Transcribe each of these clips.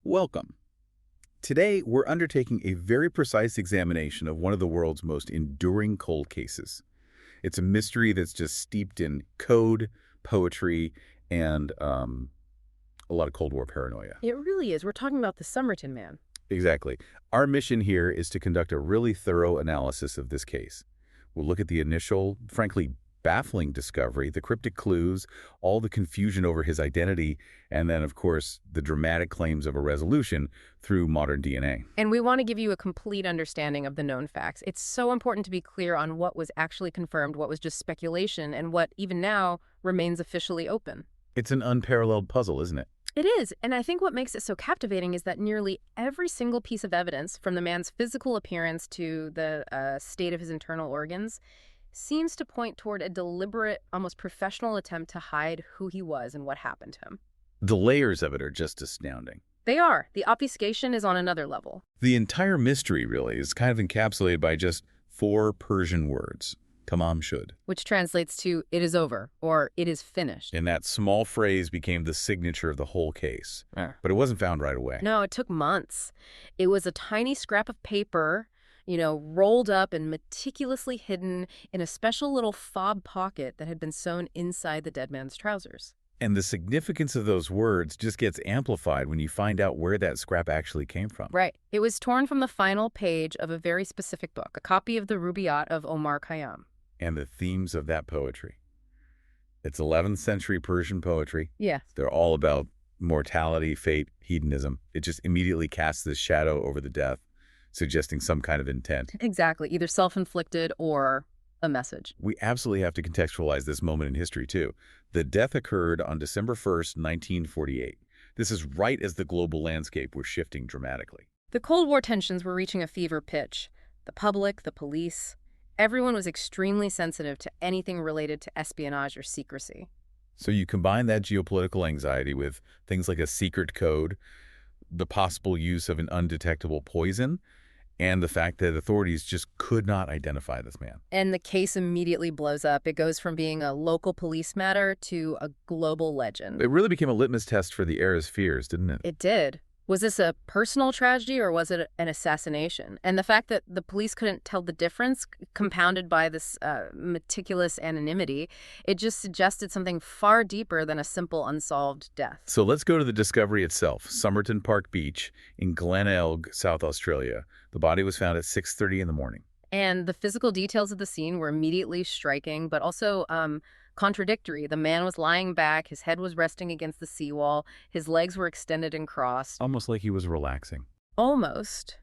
Welcome. Today, we're undertaking a very precise examination of one of the world's most enduring cold cases. It's a mystery that's just steeped in code, poetry, and a lot of Cold War paranoia. It really is. We're talking about the Somerton Man. Exactly. Our mission here is to conduct a really thorough analysis of this case. We'll look at the initial, frankly, baffling discovery, the cryptic clues, all the confusion over his identity, and then, of course, the dramatic claims of a resolution through modern DNA. And we want to give you a complete understanding of the known facts. It's so important to be clear on what was actually confirmed, what was just speculation, and what, even now, remains officially open. It's an unparalleled puzzle, isn't it? It is, and I think what makes it so captivating is that nearly every single piece of evidence, from the man's physical appearance to the state of his internal organs, seems to point toward a deliberate, almost professional attempt to hide who he was and what happened to him. The layers of it are just astounding. They are. The obfuscation is on another level. The entire mystery, really, is kind of encapsulated by just 4 Persian words. Tamám Shud. Which translates to, it is over, or it is finished. And that small phrase became the signature of the whole case. But it wasn't found right away. No, it took months. It was a tiny scrap of paper, rolled up and meticulously hidden in a special little fob pocket that had been sewn inside the dead man's trousers. And the significance of those words just gets amplified when you find out where that scrap actually came from. Right. It was torn from the final page of a very specific book, a copy of the Rubáiyát of Omar Khayyám. And the themes of that poetry. It's 11th century Persian poetry. Yeah. They're all about mortality, fate, hedonism. It just immediately casts this shadow over the death, suggesting some kind of intent. Exactly. Either self-inflicted or a message. We absolutely have to contextualize this moment in history, too. The death occurred on December 1st, 1948. This is right as the global landscape was shifting dramatically. The Cold War tensions were reaching a fever pitch. The public, the police, everyone was extremely sensitive to anything related to espionage or secrecy. So you combine that geopolitical anxiety with things like a secret code, the possible use of an undetectable poison, and the fact that authorities just could not identify this man. And the case immediately blows up. It goes from being a local police matter to a global legend. It really became a litmus test for the era's fears, didn't it? It did. Was this a personal tragedy or was it an assassination? And the fact that the police couldn't tell the difference, compounded by this meticulous anonymity, it just suggested something far deeper than a simple unsolved death. So let's go to the discovery itself. Somerton Beach in Glenelg, South Australia. The body was found at 6:30 in the morning. And the physical details of the scene were immediately striking, but also contradictory. The man was lying back, his head was resting against the seawall, his legs were extended and crossed. Almost like he was relaxing. Almost.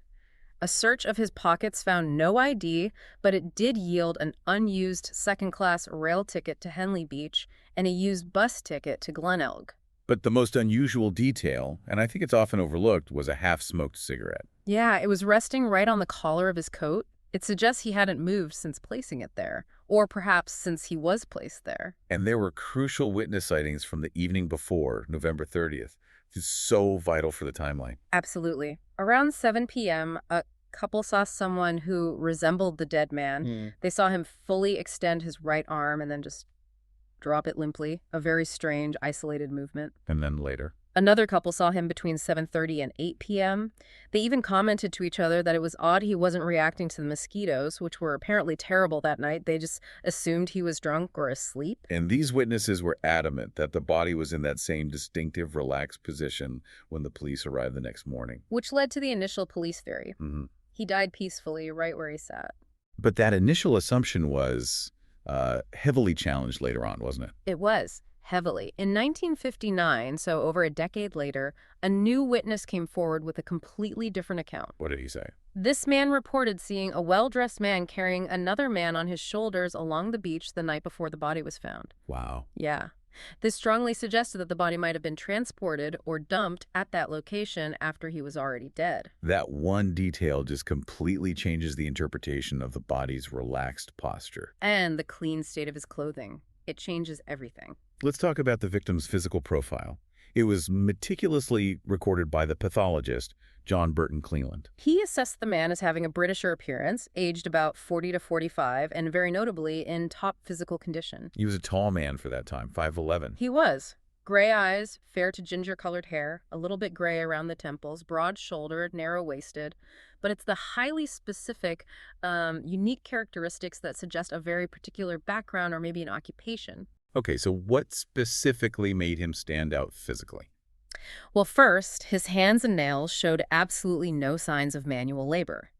A search of his pockets found no ID, but it did yield an unused second-class rail ticket to Henley Beach and a used bus ticket to Glenelg. But the most unusual detail, and I think it's often overlooked, was a half-smoked cigarette. Yeah, it was resting right on the collar of his coat. It suggests he hadn't moved since placing it there, or perhaps since he was placed there. And there were crucial witness sightings from the evening before, November 30th. It's so vital for the timeline. Absolutely. Around 7 p.m., a couple saw someone who resembled the dead man. They saw him fully extend his right arm and then just drop it limply, a very strange, isolated movement. And then later. Another couple saw him between 7:30 and 8 p.m. They even commented to each other that it was odd he wasn't reacting to the mosquitoes, which were apparently terrible that night. They just assumed he was drunk or asleep. And these witnesses were adamant that the body was in that same distinctive, relaxed position when the police arrived the next morning. Which led to the initial police theory. He died peacefully right where he sat. But that initial assumption was heavily challenged later on, wasn't it? It was. Heavily. In 1959, so over a decade later, a new witness came forward with a completely different account. What did he say? This man reported seeing a well-dressed man carrying another man on his shoulders along the beach the night before the body was found. Wow. Yeah. This strongly suggested that the body might have been transported or dumped at that location after he was already dead. That one detail just completely changes the interpretation of the body's relaxed posture. And the clean state of his clothing. It changes everything. Let's talk about the victim's physical profile. It was meticulously recorded by the pathologist, John Burton Cleland. He assessed the man as having a Britisher appearance, aged about 40 to 45, and very notably in top physical condition. He was a tall man for that time, 5'11". He was. Gray eyes, fair to ginger-colored hair, a little bit gray around the temples, broad-shouldered, narrow-waisted. But it's the highly specific, unique characteristics that suggest a very particular background or maybe an occupation. Okay, so what specifically made him stand out physically? Well, first, his hands and nails showed absolutely no signs of manual labor.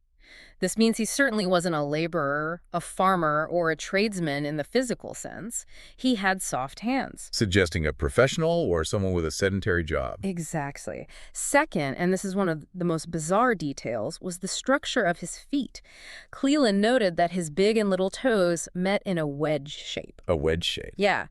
This means he certainly wasn't a laborer, a farmer, or a tradesman in the physical sense. He had soft hands. Suggesting a professional or someone with a sedentary job. Exactly. Second, and this is one of the most bizarre details, was the structure of his feet. Cleland noted that his big and little toes met in a wedge shape. A wedge shape. Yeah.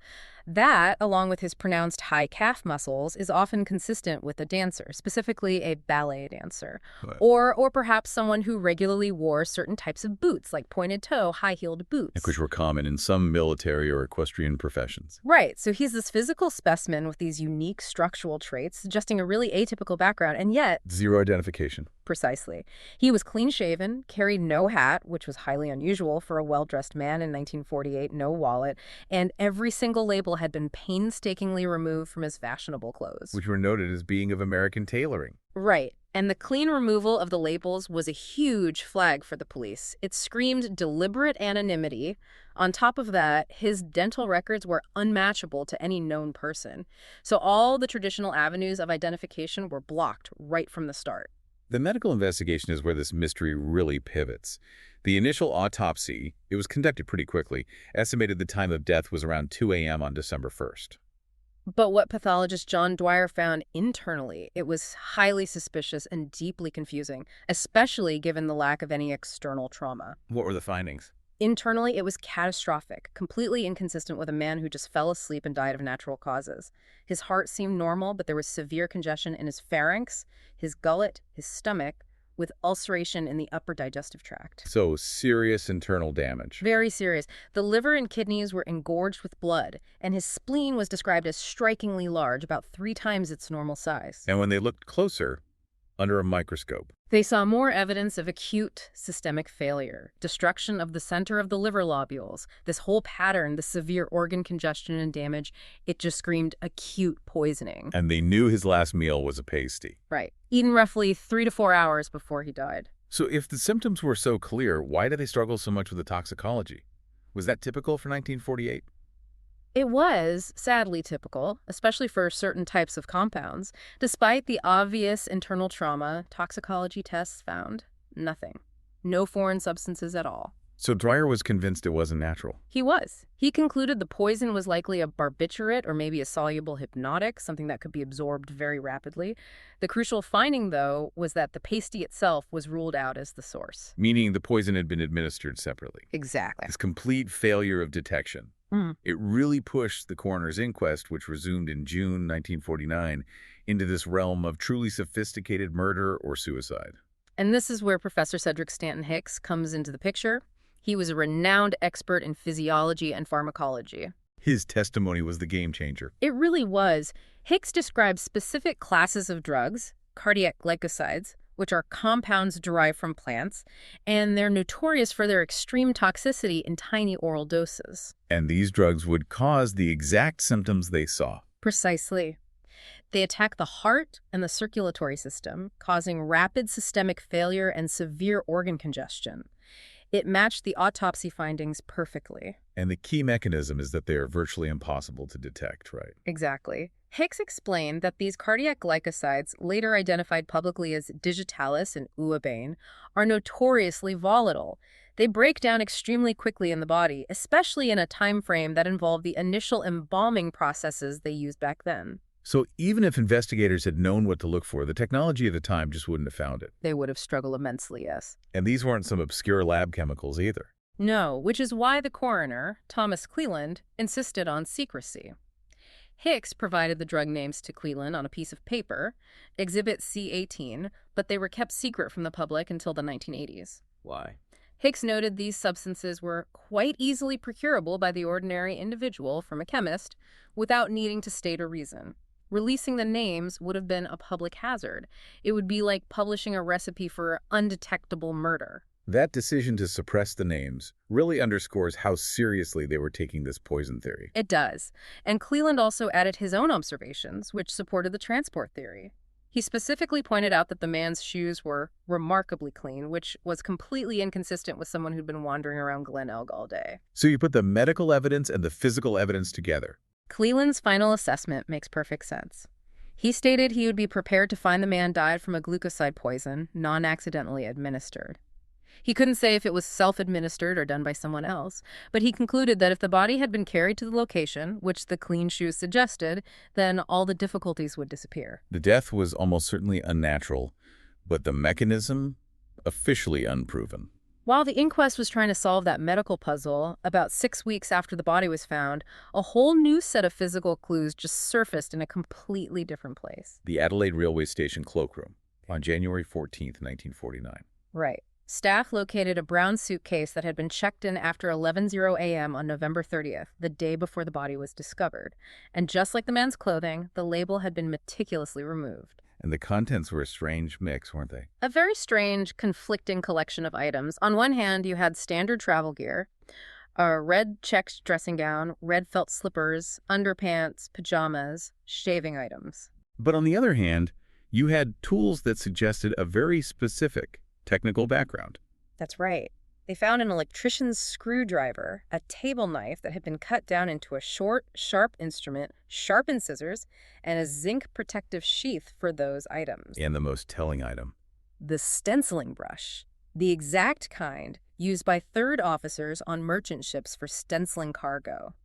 That, along with his pronounced high calf muscles, is often consistent with a dancer, specifically a ballet dancer, What? or perhaps someone who regularly wore certain types of boots, like pointed-toe, high-heeled boots. Which were common in some military or equestrian professions. Right, so he's this physical specimen with these unique structural traits, suggesting a really atypical background, and yet... Zero identification. Precisely. He was clean-shaven, carried no hat, which was highly unusual for a well-dressed man in 1948, no wallet, and every single label had been painstakingly removed from his fashionable clothes. Which were noted as being of American tailoring. Right. And the clean removal of the labels was a huge flag for the police. It screamed deliberate anonymity. On top of that, his dental records were unmatchable to any known person. So all the traditional avenues of identification were blocked right from the start. The medical investigation is where this mystery really pivots. The initial autopsy, it was conducted pretty quickly, estimated the time of death was around 2 a.m. on December 1st. But what pathologist John Dwyer found internally, it was highly suspicious and deeply confusing, especially given the lack of any external trauma. What were the findings? Internally, it was catastrophic, completely inconsistent with a man who just fell asleep and died of natural causes. His heart seemed normal, but there was severe congestion in his pharynx, his gullet, his stomach, with ulceration in the upper digestive tract. So, serious internal damage. Very serious. The liver and kidneys were engorged with blood, and his spleen was described as strikingly large, about 3 times its normal size. And when they looked closer, under a microscope, they saw more evidence of acute systemic failure, destruction of the center of the liver lobules. This whole pattern, the severe organ congestion and damage, it just screamed acute poisoning. and they knew his last meal was a pasty. Right. Eaten roughly 3 to 4 hours before he died. So if the symptoms were so clear, why did they struggle so much with the toxicology? Was that typical for 1948? It was, sadly, typical, especially for certain types of compounds. Despite the obvious internal trauma, toxicology tests found nothing. No foreign substances at all. So Dwyer was convinced it wasn't natural. He was. He concluded the poison was likely a barbiturate or maybe a soluble hypnotic, something that could be absorbed very rapidly. The crucial finding, though, was that the pasty itself was ruled out as the source. Meaning the poison had been administered separately. Exactly. This complete failure of detection. It really pushed the coroner's inquest, which resumed in June 1949, into this realm of truly sophisticated murder or suicide. And this is where Professor Cedric Stanton Hicks comes into the picture. He was a renowned expert in physiology and pharmacology. His testimony was the game changer. It really was. Hicks described specific classes of drugs, cardiac glycosides, which are compounds derived from plants, and they're notorious for their extreme toxicity in tiny oral doses. And these drugs would cause the exact symptoms they saw. Precisely. They attack the heart and the circulatory system, causing rapid systemic failure and severe organ congestion. It matched the autopsy findings perfectly. And the key mechanism is that they are virtually impossible to detect, right? Exactly. Hicks explained that these cardiac glycosides, later identified publicly as digitalis and uabane, are notoriously volatile. They break down extremely quickly in the body, especially in a time frame that involved the initial embalming processes they used back then. So even if investigators had known what to look for, the technology of the time just wouldn't have found it. They would have struggled immensely, yes. And these weren't some obscure lab chemicals either. No, which is why the coroner, Thomas Cleland, insisted on secrecy. Hicks provided the drug names to Cleland on a piece of paper, Exhibit C-18, but they were kept secret from the public until the 1980s. Why? Hicks noted these substances were quite easily procurable by the ordinary individual from a chemist without needing to state a reason. Releasing the names would have been a public hazard. It would be like publishing a recipe for undetectable murder. That decision to suppress the names really underscores how seriously they were taking this poison theory. It does. And Cleland also added his own observations, which supported the transport theory. He specifically pointed out that the man's shoes were remarkably clean, which was completely inconsistent with someone who'd been wandering around Glenelg all day. So you put the medical evidence and the physical evidence together. Cleland's final assessment makes perfect sense. He stated he would be prepared to find the man died from a glucoside poison, non-accidentally administered. He couldn't say if it was self-administered or done by someone else, but he concluded that if the body had been carried to the location, which the clean shoes suggested, then all the difficulties would disappear. The death was almost certainly unnatural, but the mechanism officially unproven. While the inquest was trying to solve that medical puzzle, about 6 weeks after the body was found, a whole new set of physical clues just surfaced in a completely different place. The Adelaide Railway Station cloakroom on January 14th, 1949. Right. Staff located a brown suitcase that had been checked in after 11:00 a.m. on November 30th, the day before the body was discovered. And just like the man's clothing, the label had been meticulously removed. And the contents were a strange mix, weren't they? A very strange, conflicting collection of items. On one hand, you had standard travel gear, a red checked dressing gown, red felt slippers, underpants, pajamas, shaving items. But on the other hand, you had tools that suggested a very specific technical background. That's right. They found an electrician's screwdriver, a table knife that had been cut down into a short, sharp instrument, sharpened scissors, and a zinc protective sheath for those items. And the most telling item. The stenciling brush, the exact kind used by third officers on merchant ships for stenciling cargo.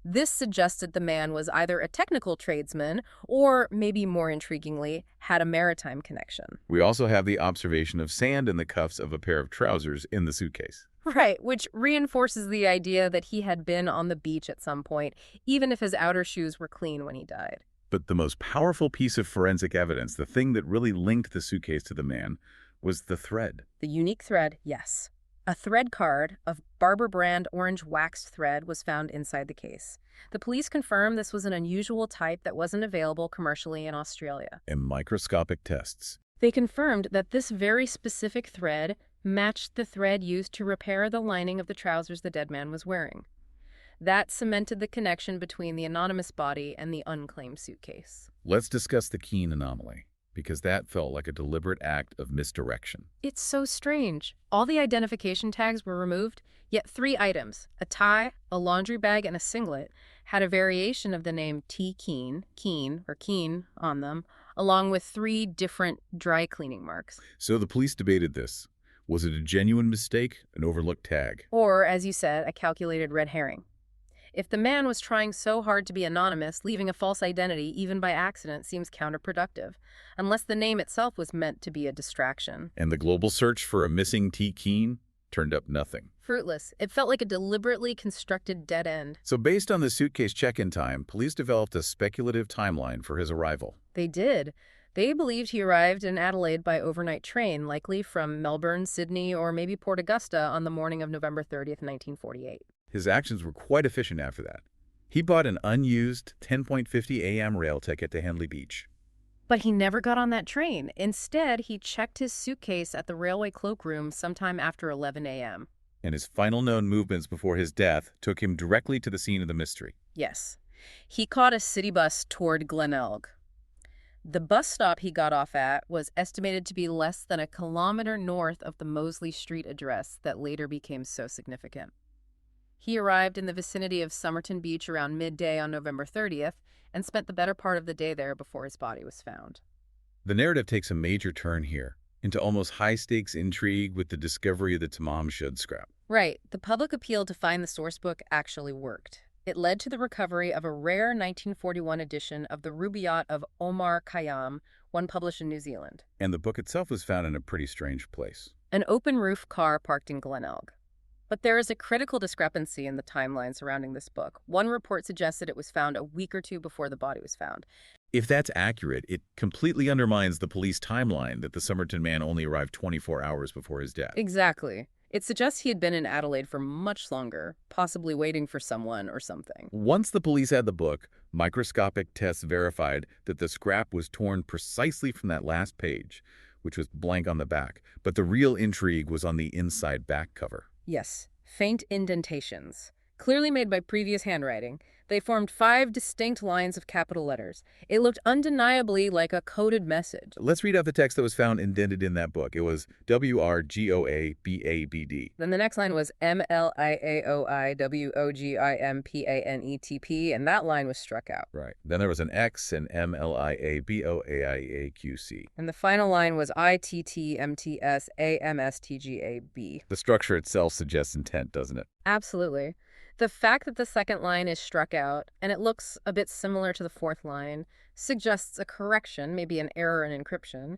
This suggested the man was either a technical tradesman or, maybe more intriguingly, had a maritime connection. We also have the observation of sand in the cuffs of a pair of trousers in the suitcase. Right, which reinforces the idea that he had been on the beach at some point, even if his outer shoes were clean when he died. But the most powerful piece of forensic evidence, the thing that really linked the suitcase to the man, was the thread. The unique thread, yes. A thread card of Barber brand orange waxed thread was found inside the case. The police confirmed this was an unusual type that wasn't available commercially in Australia. And microscopic tests. They confirmed that this very specific thread matched the thread used to repair the lining of the trousers the dead man was wearing. That cemented the connection between the anonymous body and the unclaimed suitcase. Let's discuss the Keene anomaly, because that felt like a deliberate act of misdirection. It's so strange. All the identification tags were removed, yet 3 items, a tie, a laundry bag, and a singlet, had a variation of the name T. Keene, Keene on them, along with 3 different dry cleaning marks. So the police debated this. Was it a genuine mistake, an overlooked tag? Or, as you said, a calculated red herring. If the man was trying so hard to be anonymous, leaving a false identity, even by accident, seems counterproductive, unless the name itself was meant to be a distraction. And the global search for a missing T. Keene turned up nothing. Fruitless. It felt like a deliberately constructed dead end. So based on the suitcase check-in time, police developed a speculative timeline for his arrival. They did. They believed he arrived in Adelaide by overnight train, likely from Melbourne, Sydney, or maybe Port Augusta on the morning of November 30th, 1948. His actions were quite efficient after that. He bought an unused 10.50 a.m. rail ticket to Henley Beach. But he never got on that train. Instead, he checked his suitcase at the railway cloakroom sometime after 11 a.m. And his final known movements before his death took him directly to the scene of the mystery. Yes. He caught a city bus toward Glenelg. The bus stop he got off at was estimated to be less than a kilometer north of the Mosley Street address that later became so significant. He arrived in the vicinity of Somerton Beach around midday on November 30th and spent the better part of the day there before his body was found. The narrative takes a major turn here, into almost high-stakes intrigue with the discovery of the Tamám Shud scrap. Right. The public appeal to find the source book actually worked. It led to the recovery of a rare 1941 edition of the Rubáiyát of Omar Khayyám, one published in New Zealand. And the book itself was found in a pretty strange place. An open-roof car parked in Glenelg. But there is a critical discrepancy in the timeline surrounding this book. One report suggested it was found a week or 2 before the body was found. If that's accurate, it completely undermines the police timeline that the Somerton Man only arrived 24 hours before his death. Exactly. It suggests he had been in Adelaide for much longer, possibly waiting for someone or something. Once the police had the book, microscopic tests verified that the scrap was torn precisely from that last page, which was blank on the back. But the real intrigue was on the inside back cover. Yes, faint indentations. Clearly made by previous handwriting, they formed 5 distinct lines of capital letters. It looked undeniably like a coded message. Let's read out the text that was found indented in that book. It was WRGOABABD. Then the next line was MLIAOIWOGIMPANETP, and that line was struck out. Right. Then there was an X and MLIABOAIAQC. And the final line was ITTMTSAMSTGAB. The structure itself suggests intent, doesn't it? Absolutely. The fact that the second line is struck out, and it looks a bit similar to the fourth line, suggests a correction, maybe an error in encryption.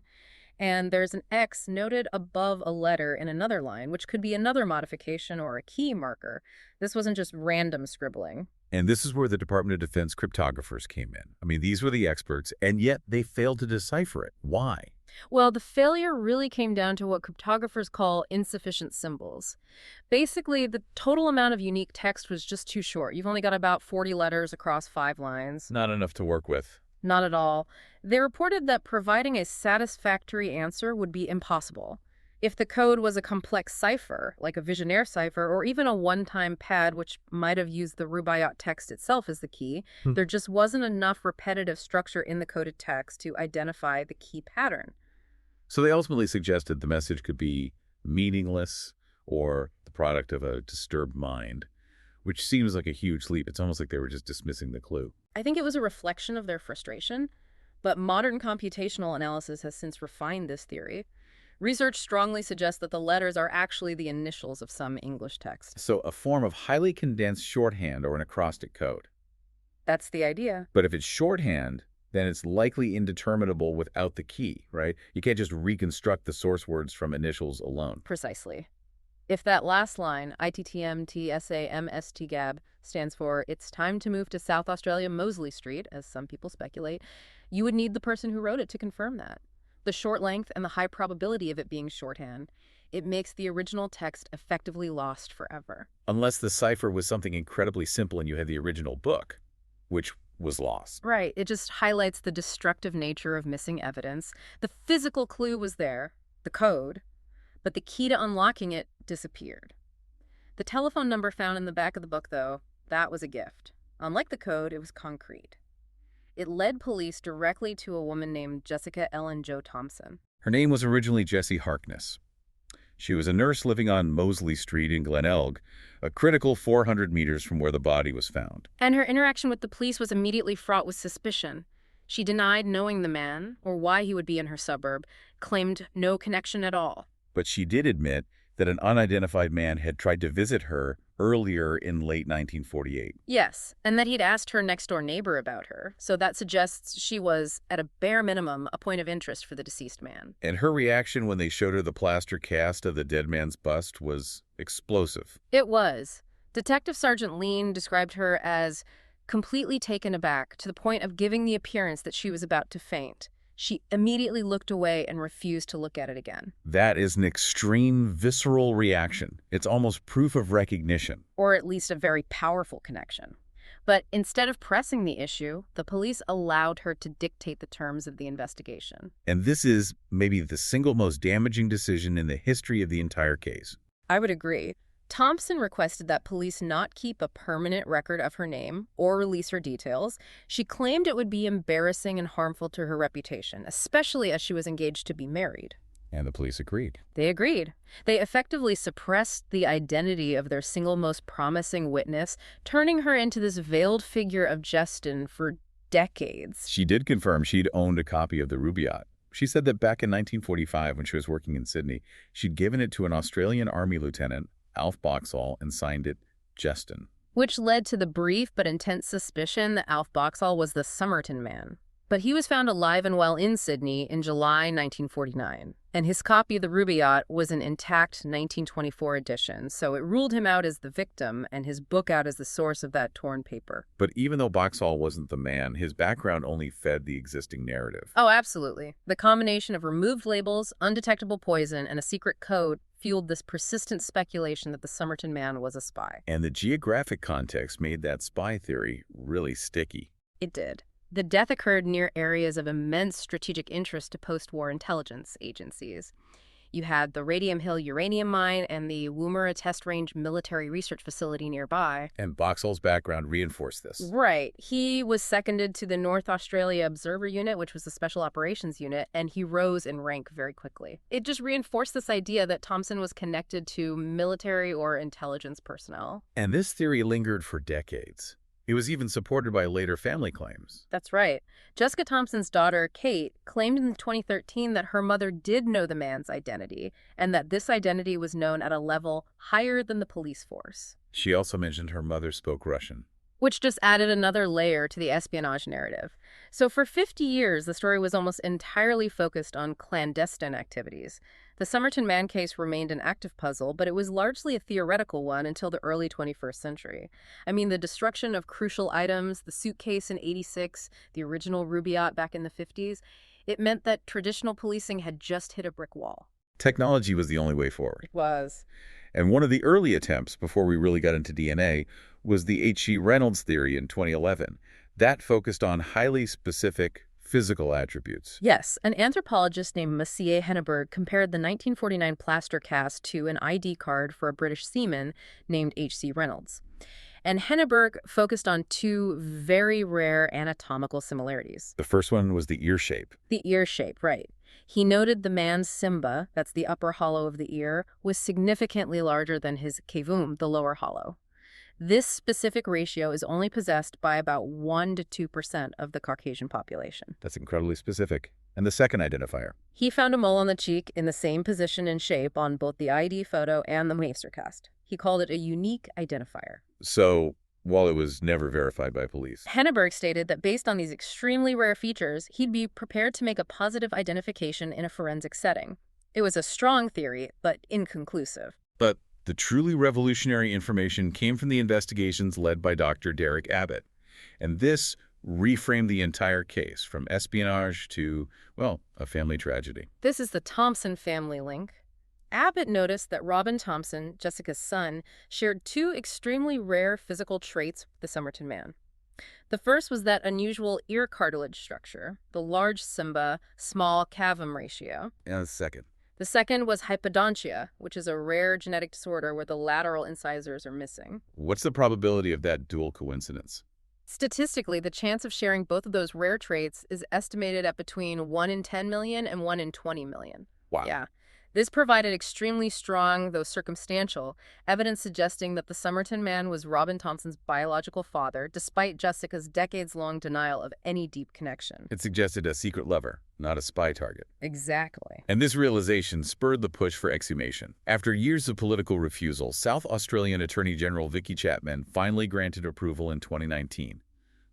And there's an X noted above a letter in another line, which could be another modification or a key marker. This wasn't just random scribbling. And this is where the Department of Defense cryptographers came in. I mean, these were the experts, and yet they failed to decipher it. Why? Well, the failure really came down to what cryptographers call insufficient symbols. Basically, the total amount of unique text was just too short. You've only got about 40 letters across 5 lines. Not enough to work with. Not at all. They reported that providing a satisfactory answer would be impossible. If the code was a complex cipher, like a Vigenère cipher, or even a one-time pad which might have used the Rubáiyát text itself as the key, there just wasn't enough repetitive structure in the coded text to identify the key pattern. So they ultimately suggested the message could be meaningless or the product of a disturbed mind, which seems like a huge leap. It's almost like they were just dismissing the clue. I think it was a reflection of their frustration, but modern computational analysis has since refined this theory. Research strongly suggests that the letters are actually the initials of some English text. So a form of highly condensed shorthand or an acrostic code. That's the idea. But if it's shorthand, then it's likely indeterminable without the key, right? You can't just reconstruct the source words from initials alone. Precisely. If that last line, ITTMTSAMSTGAB, stands for "It's time to move to South Australia Mosley Street," as some people speculate, you would need the person who wrote it to confirm that. The short length and the high probability of it being shorthand, it makes the original text effectively lost forever. Unless the cipher was something incredibly simple and you had the original book, which was lost. Right. It just highlights the destructive nature of missing evidence. The physical clue was there, the code, but the key to unlocking it disappeared. The telephone number found in the back of the book, though, that was a gift. Unlike the code, it was concrete. It led police directly to a woman named Jessica Ellen Jo Thompson. Her name was originally Jessie Harkness. She was a nurse living on Mosley Street in Glenelg, a critical 400 meters from where the body was found. And her interaction with the police was immediately fraught with suspicion. She denied knowing the man, or why he would be in her suburb, claimed no connection at all. But she did admit that an unidentified man had tried to visit her earlier in late 1948. Yes, and that he'd asked her next-door neighbor about her, so that suggests she was, at a bare minimum, a point of interest for the deceased man. And her reaction when they showed her the plaster cast of the dead man's bust was explosive. It was. Detective Sergeant Lean described her as completely taken aback to the point of giving the appearance that she was about to faint. She immediately looked away and refused to look at it again. That is an extreme, visceral reaction. It's almost proof of recognition. Or at least a very powerful connection. But instead of pressing the issue, the police allowed her to dictate the terms of the investigation. And this is maybe the single most damaging decision in the history of the entire case. I would agree. Thompson requested that police not keep a permanent record of her name or release her details. She claimed it would be embarrassing and harmful to her reputation, especially as she was engaged to be married. And the police agreed. They agreed. They effectively suppressed the identity of their single most promising witness, turning her into this veiled figure of Jestyn for decades. She did confirm she'd owned a copy of the Rubáiyát. She said that back in 1945, when she was working in Sydney, she'd given it to an Australian Army lieutenant, Alf Boxall, and signed it Jestyn. Which led to the brief but intense suspicion that Alf Boxall was the Somerton Man. But he was found alive and well in Sydney in July 1949, and his copy of the Rubáiyát was an intact 1924 edition, so it ruled him out as the victim and his book out as the source of that torn paper. But even though Boxall wasn't the man, his background only fed the existing narrative. Oh, absolutely. The combination of removed labels, undetectable poison, and a secret code fueled this persistent speculation that the Somerton Man was a spy. And the geographic context made that spy theory really sticky. It did. The death occurred near areas of immense strategic interest to post-war intelligence agencies. You had the Radium Hill uranium mine and the Woomera Test Range military research facility nearby. And Boxall's background reinforced this. Right. He was seconded to the North Australia Observer Unit, which was the Special Operations Unit, and he rose in rank very quickly. It just reinforced this idea that Thompson was connected to military or intelligence personnel. And this theory lingered for decades. It was even supported by later family claims. That's right. Jessica Thompson's daughter, Kate, claimed in 2013 that her mother did know the man's identity, and that this identity was known at a level higher than the police force. She also mentioned her mother spoke Russian, Which just added another layer to the espionage narrative. So for 50 years, the story was almost entirely focused on clandestine activities. The Somerton Man case remained an active puzzle, but it was largely a theoretical one until the early 21st century. I mean, the destruction of crucial items, the suitcase in '86, the original Rubáiyát back in the 50s, it meant that traditional policing had just hit a brick wall. technology was the only way forward. It was. And one of the early attempts, before we really got into DNA, was the H.G. Reynolds theory in 2011. That focused on highly specific physical attributes. Yes, an anthropologist named Monsieur Henneberg compared the 1949 plaster cast to an ID card for a British seaman named H.C. Reynolds. And Henneberg focused on two very rare anatomical similarities. The first one was the ear shape. The ear shape, right. He noted the man's simba, that's the upper hollow of the ear, was significantly larger than his kevum, the lower hollow. This specific ratio is only possessed by about 1 to 2% of the Caucasian population. That's incredibly specific. And the second identifier. He found a mole on the cheek in the same position and shape on both the ID photo and the master cast. He called it a unique identifier. So, while it was never verified by police, Henneberg stated that based on these extremely rare features, he'd be prepared to make a positive identification in a forensic setting. It was a strong theory, but inconclusive. but the truly revolutionary information came from the investigations led by Dr. Derek Abbott. And this reframed the entire case, from espionage to, well, a family tragedy. This is the Thompson family link. Abbott noticed that Robin Thompson, Jessica's son, shared two extremely rare physical traits with the Somerton Man. The first was that unusual ear cartilage structure, the large simba, small cavum ratio. And the second. The second was hypodontia, which is a rare genetic disorder where the lateral incisors are missing. What's the probability of that dual coincidence? Statistically, the chance of sharing both of those rare traits is estimated at between 1 in 10 million and 1 in 20 million. Wow. Yeah. This provided extremely strong, though circumstantial, evidence suggesting that the Somerton Man was Robin Thompson's biological father, despite Jessica's decades-long denial of any deep connection. It suggested a secret lover, not a spy target. Exactly. And this realization spurred the push for exhumation. After years of political refusal, South Australian Attorney General Vicky Chapman finally granted approval in 2019.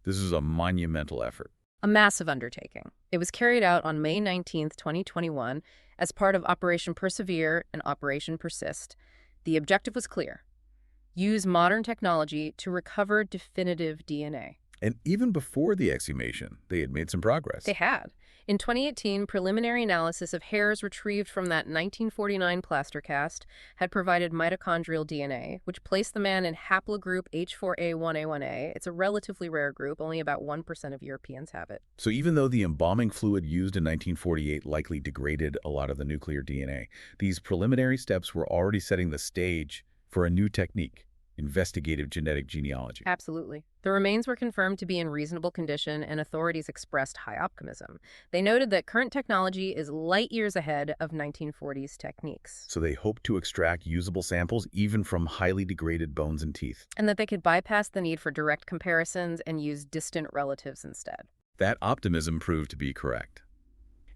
This was a monumental effort. A massive undertaking. It was carried out on May 19, 2021, as part of Operation Persevere and Operation Persist. The objective was clear: use modern technology to recover definitive DNA. And even before the exhumation, they had made some progress. They had. In 2018, preliminary analysis of hairs retrieved from that 1949 plaster cast had provided mitochondrial DNA, which placed the man in haplogroup H4A1A1A. It's a relatively rare group. Only about 1% of Europeans have it. So even though the embalming fluid used in 1948 likely degraded a lot of the nuclear DNA, these preliminary steps were already setting the stage for a new technique: investigative genetic genealogy. Absolutely. The remains were confirmed to be in reasonable condition, and authorities expressed high optimism. They noted that current technology is light years ahead of 1940s techniques. So they hoped to extract usable samples even from highly degraded bones and teeth. And that they could bypass the need for direct comparisons and use distant relatives instead. That optimism proved to be correct.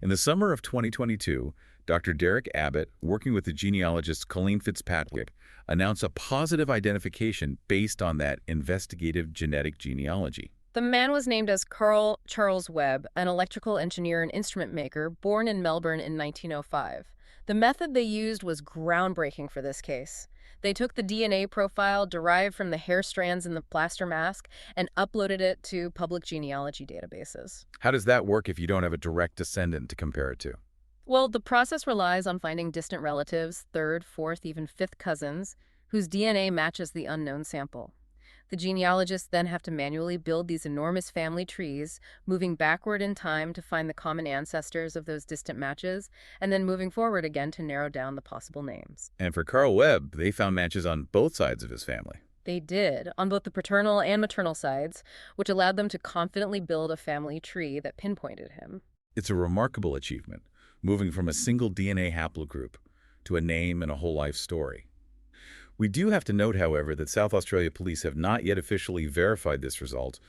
In the summer of 2022, Dr. Derek Abbott, working with the genealogist Colleen Fitzpatrick, announced a positive identification based on that investigative genetic genealogy. The man was named as Carl Charles Webb, an electrical engineer and instrument maker born in Melbourne in 1905. The method they used was groundbreaking for this case. They took the DNA profile derived from the hair strands in the plaster mask and uploaded it to public genealogy databases. How does that work if you don't have a direct descendant to compare it to? Well, the process relies on finding distant relatives, third, fourth, even fifth cousins, whose DNA matches the unknown sample. The genealogists then have to manually build these enormous family trees, moving backward in time to find the common ancestors of those distant matches, and then moving forward again to narrow down the possible names. And for Carl Webb, they found matches on both sides of his family. They did, on both the paternal and maternal sides, which allowed them to confidently build a family tree that pinpointed him. It's a remarkable achievement, moving from a single DNA haplogroup to a name and a whole life story. We do have to note, however, that South Australia police have not yet officially verified this result,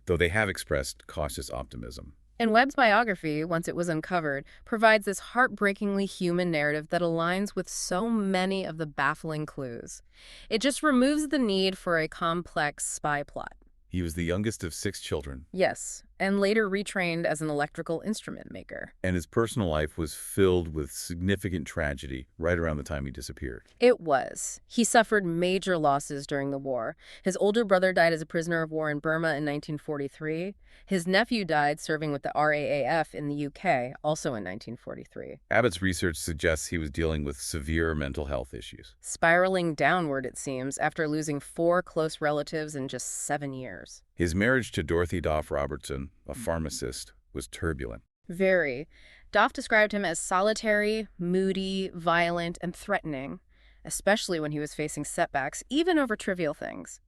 though they have expressed cautious optimism. And Webb's biography, once it was uncovered, provides this heartbreakingly human narrative that aligns with so many of the baffling clues. It just removes the need for a complex spy plot. He was the youngest of 6 children. Yes, and later retrained as an electrical instrument maker. And his personal life was filled with significant tragedy right around the time he disappeared. It was. He suffered major losses during the war. His older brother died as a prisoner of war in Burma in 1943. His nephew died serving with the RAAF in the UK, also in 1943. Abbott's research suggests he was dealing with severe mental health issues. Spiraling downward, it seems, after losing 4 close relatives in just 7 years. His marriage to Dorothy Doff Robertson, a pharmacist, was turbulent. Very. Doff described him as solitary, moody, violent, and threatening, especially when he was facing setbacks, even over trivial things.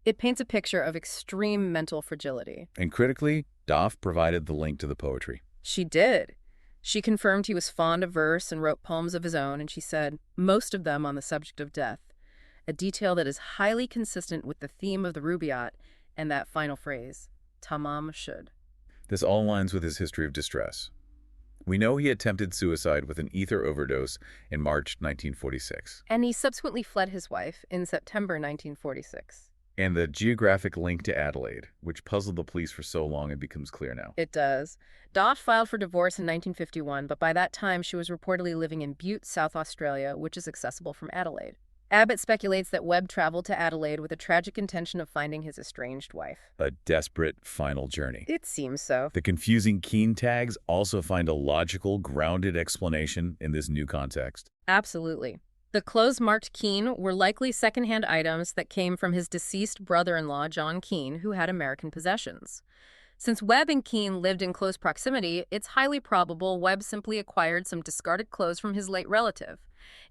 It paints a picture of extreme mental fragility. And critically, Doff provided the link to the poetry. She did. She confirmed he was fond of verse and wrote poems of his own, and she said, most of them on the subject of death, a detail that is highly consistent with the theme of the Rubáiyát and that final phrase, Tamám Shud. This all aligns with his history of distress. We know he attempted suicide with an ether overdose in March 1946. And he subsequently fled his wife in September 1946. And the geographic link to Adelaide, which puzzled the police for so long, it becomes clear now. It does. Doff filed for divorce in 1951, but by that time she was reportedly living in Butte, South Australia, which is accessible from Adelaide. Abbott speculates that Webb traveled to Adelaide with a tragic intention of finding his estranged wife. A desperate final journey. It seems so. The confusing keen tags also find a logical, grounded explanation in this new context. Absolutely. The clothes marked Keene were likely secondhand items that came from his deceased brother-in-law, John Keene, who had American possessions. Since Webb and Keene lived in close proximity, it's highly probable Webb simply acquired some discarded clothes from his late relative.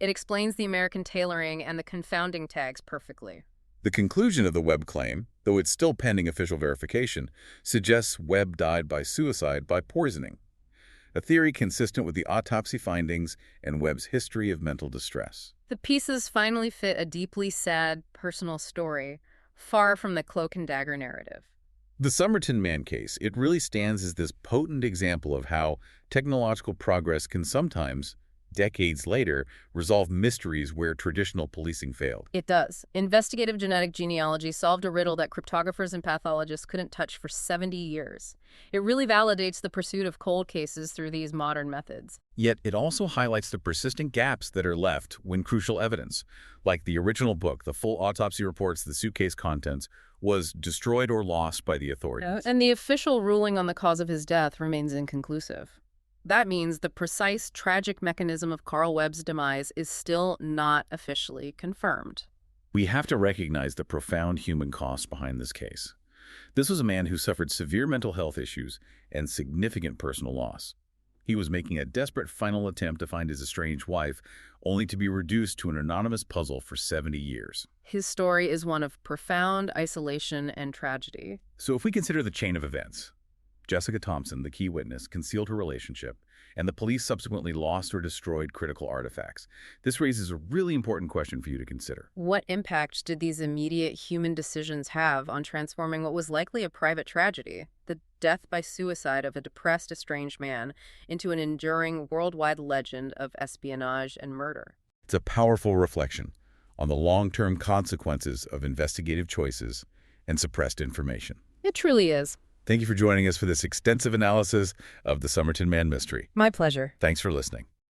It explains the American tailoring and the confounding tags perfectly. The conclusion of the Webb claim, though it's still pending official verification, suggests Webb died by suicide by poisoning, a theory consistent with the autopsy findings and Webb's history of mental distress. The pieces finally fit a deeply sad, personal story, far from the cloak and dagger narrative. The Somerton Man case, it really stands as this potent example of how technological progress can sometimes, decades later, resolve mysteries where traditional policing failed. It does. Investigative genetic genealogy solved a riddle that cryptographers and pathologists couldn't touch for 70 years. It really validates the pursuit of cold cases through these modern methods. Yet it also highlights the persistent gaps that are left when crucial evidence, like the original book, the full autopsy reports, the suitcase contents, was destroyed or lost by the authorities. And the official ruling on the cause of his death remains inconclusive. That means the precise, tragic mechanism of Carl Webb's demise is still not officially confirmed. We have to recognize the profound human cost behind this case. This was a man who suffered severe mental health issues and significant personal loss. He was making a desperate final attempt to find his estranged wife, only to be reduced to an anonymous puzzle for 70 years. His story is one of profound isolation and tragedy. So if we consider the chain of events, Jessica Thompson, the key witness, concealed her relationship, and the police subsequently lost or destroyed critical artifacts. This raises a really important question for you to consider. What impact did these immediate human decisions have on transforming what was likely a private tragedy, the death by suicide of a depressed, estranged man, into an enduring worldwide legend of espionage and murder? It's a powerful reflection on the long-term consequences of investigative choices and suppressed information. It truly is. Thank you for joining us for this extensive analysis of the Somerton Man mystery. My pleasure. Thanks for listening.